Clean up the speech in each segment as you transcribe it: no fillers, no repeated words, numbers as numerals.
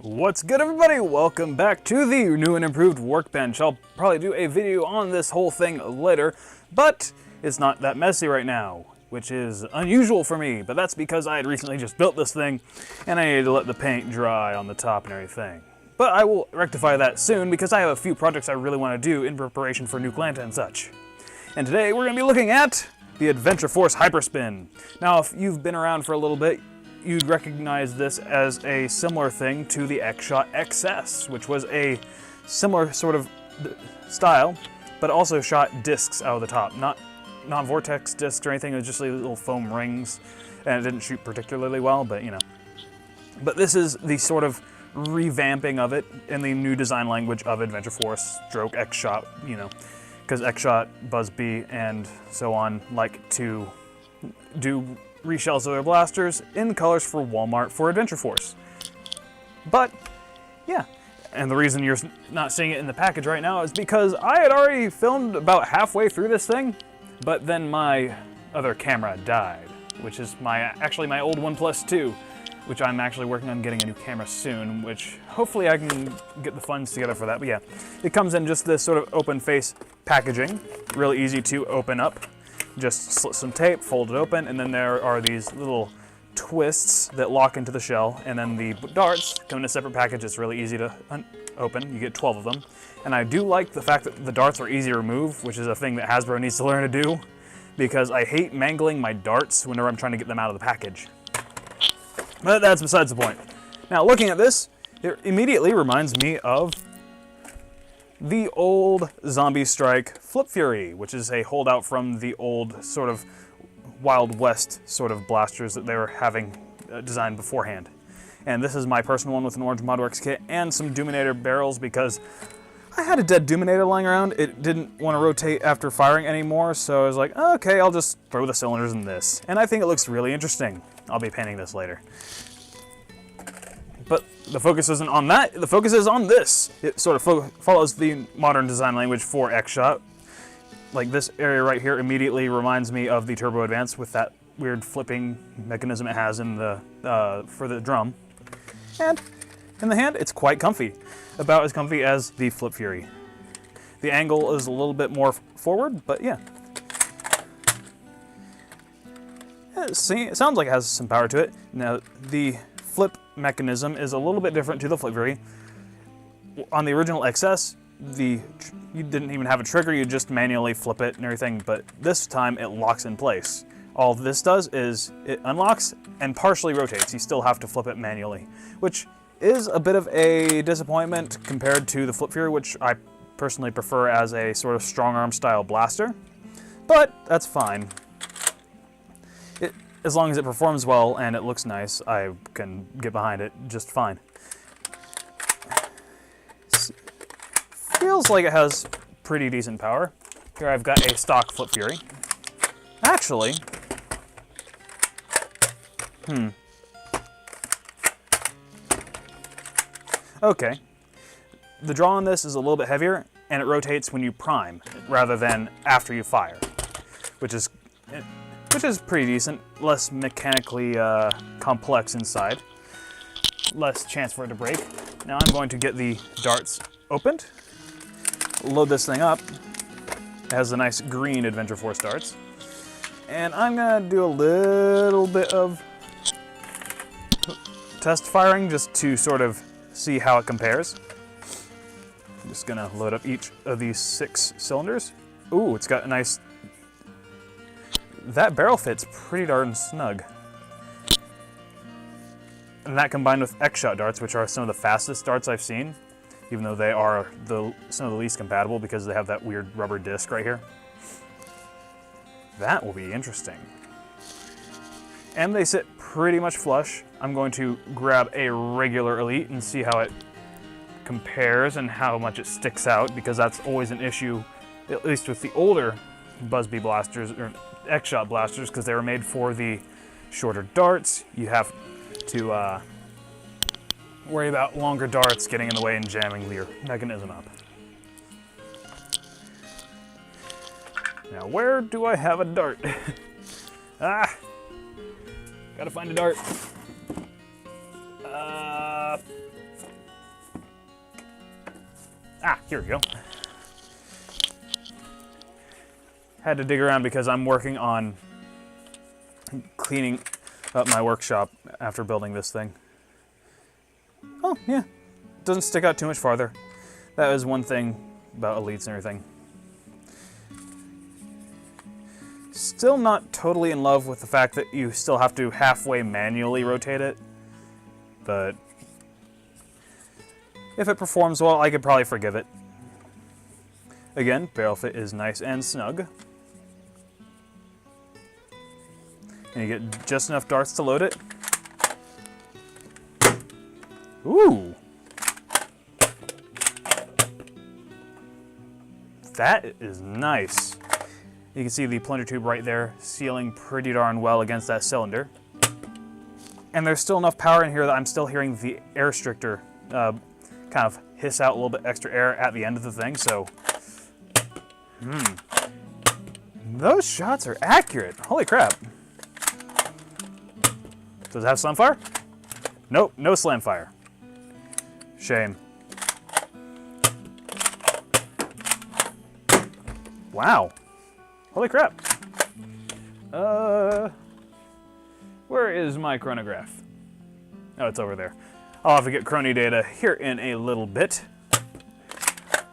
What's good, everybody? Welcome back to the new and improved workbench. I'll probably do a video on this whole thing later, but it's not that messy right now, which is unusual for me, but that's because I had recently just built this thing and I needed to let the paint dry on the top and everything. But I will rectify that soon because I have a few projects I really want to do in preparation for New Glanta and such. And today we're going to be looking at the Adventure Force Hyperspin. Now, if you've been around for a little bit, you'd recognize this as a similar thing to the Xcess, which was a similar sort of style, but also shot discs out of the top. Not vortex discs or anything, it was just like little foam rings, and it didn't shoot particularly well, but you know. But this is the sort of revamping of it in the new design language of Adventure Force, stroke X-Shot, you know, because X-Shot, Buzzbee, and so on like to do reshells of their blasters in colors for Walmart for Adventure Force. But, yeah. And the reason you're not seeing it in the package right now is because I had already filmed about halfway through this thing, but then my other camera died, which is actually my old OnePlus 2, which I'm actually working on getting a new camera soon, which hopefully I can get the funds together for that. But yeah, it comes in just this sort of open face packaging, really easy to open up. Just slit some tape, fold it open, and then there are these little twists that lock into the shell, and then the darts come in a separate package. It's really easy to open. You get 12 of them. And I do like the fact that the darts are easy to remove, which is a thing that Hasbro needs to learn to do, because I hate mangling my darts whenever I'm trying to get them out of the package. But that's besides the point. Now, looking at this, it immediately reminds me of the old Zombie Strike Flip Fury, which is a holdout from the old sort of Wild West sort of blasters that they were having designed beforehand. And this is my personal one with an orange Modworks kit and some Doominator barrels because I had a dead Doominator lying around. It didn't want to rotate after firing anymore, so I was like, okay, I'll just throw the cylinders in this. And I think it looks really interesting. I'll be painting this later. But the focus isn't on that, the focus is on this. It sort of follows the modern design language for X-Shot. Like this area right here immediately reminds me of the Turbo Advance with that weird flipping mechanism it has in the for the drum. And in the hand, it's quite comfy. About as comfy as the Flip Fury. The angle is a little bit more forward, but yeah. It sounds like it has some power to it. Now, the flip mechanism is a little bit different to the Flip Fury. On the original Xcess, you didn't even have a trigger, you just manually flip it and everything, but this time it locks in place. All this does is it unlocks and partially rotates. You still have to flip it manually, which is a bit of a disappointment compared to the Flip Fury, which I personally prefer as a sort of strong arm style blaster, but that's fine. As long as it performs well and it looks nice, I can get behind it just fine. Feels like it has pretty decent power. Here I've got a stock Flip Fury. Actually, okay. The draw on this is a little bit heavier, and it rotates when you prime rather than after you fire, which is pretty decent. Less mechanically complex inside. Less chance for it to break. Now I'm going to get the darts opened. Load this thing up. It has the nice green Adventure Force darts. And I'm going to do a little bit of test firing just to sort of see how it compares. I'm just going to load up each of these 6 cylinders. Ooh, it's got a nice... That barrel fits pretty darn snug. And that combined with X-Shot darts, which are some of the fastest darts I've seen, even though they are some of the least compatible because they have that weird rubber disc right here. That will be interesting. And they sit pretty much flush. I'm going to grab a regular Elite and see how it compares and how much it sticks out, because that's always an issue, at least with the older Buzzbee blasters, or X-Shot blasters, because they were made for the shorter darts. You have to worry about longer darts getting in the way and jamming your mechanism up. Now, where do I have a dart? Gotta find a dart. Ah, here we go. Had to dig around because I'm working on cleaning up my workshop after building this thing. Oh, yeah. Doesn't stick out too much farther. That was one thing about elites and everything. Still not totally in love with the fact that you still have to halfway manually rotate it. But if it performs well, I could probably forgive it. Again, barrel fit is nice and snug. And you get just enough darts to load it. Ooh! That is nice. You can see the plunger tube right there sealing pretty darn well against that cylinder. And there's still enough power in here that I'm still hearing the air restrictor kind of hiss out a little bit extra air at the end of the thing, so... Those shots are accurate. Holy crap. Does it have slamfire? Nope, no slamfire. Shame. Wow. Holy crap. Where is my chronograph? Oh, it's over there. I'll have to get chrony data here in a little bit.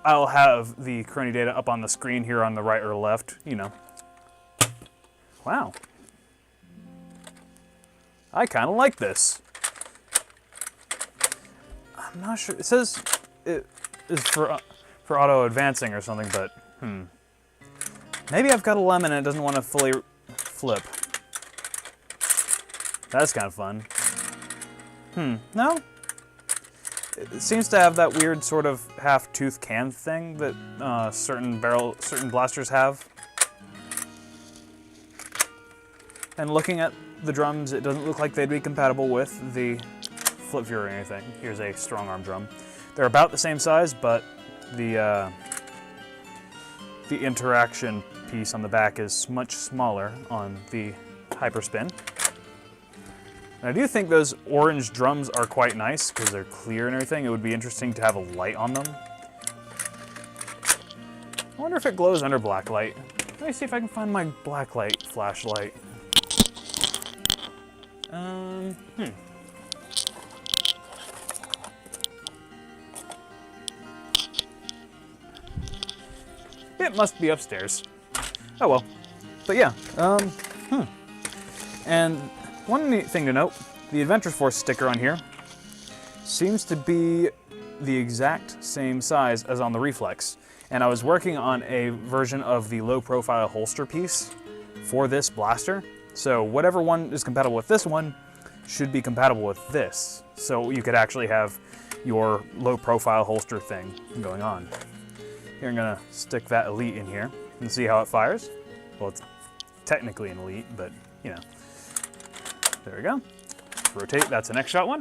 I'll have the chrony data up on the screen here on the right or left, you know. Wow. I kind of like this. I'm not sure. It says it is for auto advancing or something, but maybe I've got a lemon and it doesn't want to fully flip. That's kind of fun. No? It seems to have that weird sort of half-tooth can thing that certain blasters have. And looking at the drums, it doesn't look like they'd be compatible with the Flip Fury or anything. Here's a strong arm drum. They're about the same size, but the interaction piece on the back is much smaller on the Hyperspin. And I do think those orange drums are quite nice because they're clear and everything. It would be interesting to have a light on them. I wonder if it glows under black light. Let me see if I can find my black light flashlight. It must be upstairs. Oh well. But yeah, And one neat thing to note, the Adventure Force sticker on here seems to be the exact same size as on the Reflex. And I was working on a version of the low profile holster piece for this blaster. So whatever one is compatible with this one should be compatible with this. So you could actually have your low profile holster thing going on. Here I'm gonna stick that Elite in here and see how it fires. Well, it's technically an Elite, but you know. There we go. Rotate, that's an X-Shot one.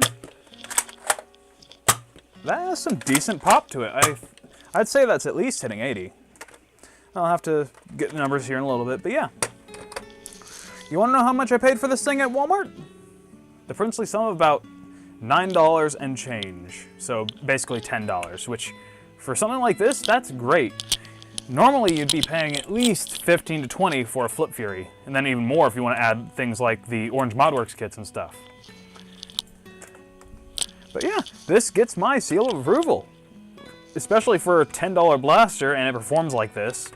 That has some decent pop to it. I'd say that's at least hitting 80. I'll have to get the numbers here in a little bit, but yeah. You wanna know how much I paid for this thing at Walmart? The princely sum of about $9 and change. So basically $10, which for something like this, that's great. Normally you'd be paying at least 15 to 20 for a Flip Fury, and then even more if you want to add things like the Orange Modworks kits and stuff. But yeah, this gets my seal of approval. Especially for a $10 blaster and it performs like this.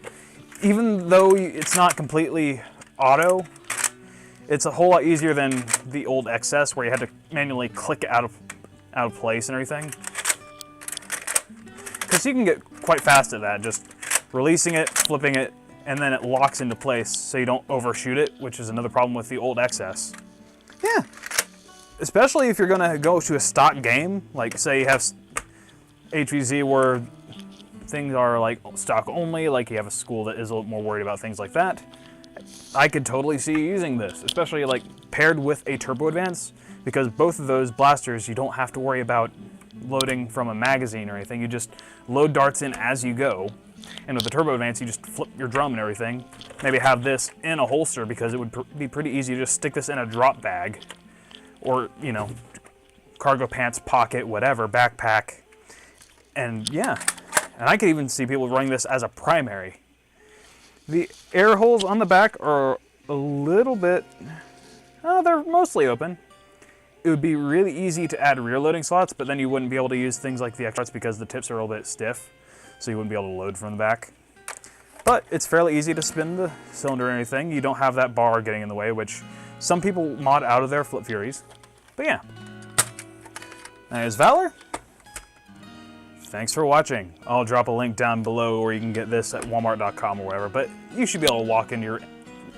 Even though it's not completely auto, it's a whole lot easier than the old Xcess where you had to manually click it out of place and everything. Because you can get quite fast at that, just releasing it, flipping it, and then it locks into place so you don't overshoot it, which is another problem with the old Xcess. Yeah, especially if you're gonna go to a stock game, like say you have HVZ where things are like stock only, like you have a school that is a little more worried about things like that. I could totally see you using this, especially like paired with a Turbo Advance, because both of those blasters you don't have to worry about loading from a magazine or anything. You just load darts in as you go. And with the Turbo Advance, you just flip your drum and everything. Maybe have this in a holster because it would be pretty easy to just stick this in a drop bag or, you know, cargo pants, pocket, whatever, backpack. And yeah, And I could even see people running this as a primary. The air holes on the back are a little bit, they're mostly open. It would be really easy to add rear loading slots, but then you wouldn't be able to use things like the Xcess because the tips are a little bit stiff, so you wouldn't be able to load from the back. But it's fairly easy to spin the cylinder or anything. You don't have that bar getting in the way, which some people mod out of their Flip Furies. But yeah. There's Valor. Thanks for watching. I'll drop a link down below where you can get this at walmart.com or whatever, but you should be able to walk into your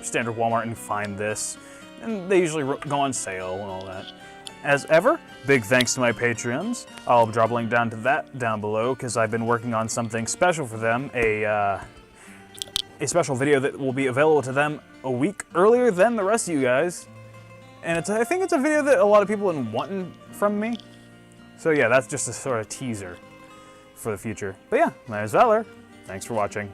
standard Walmart and find this. And they usually go on sale and all that. As ever, big thanks to my Patreons. I'll drop a link down to that down below because I've been working on something special for them, a special video that will be available to them a week earlier than the rest of you guys. And I think it's a video that a lot of people have been wanting from me. So yeah, that's just a sort of teaser for the future. But yeah, there's Valor. Thanks for watching.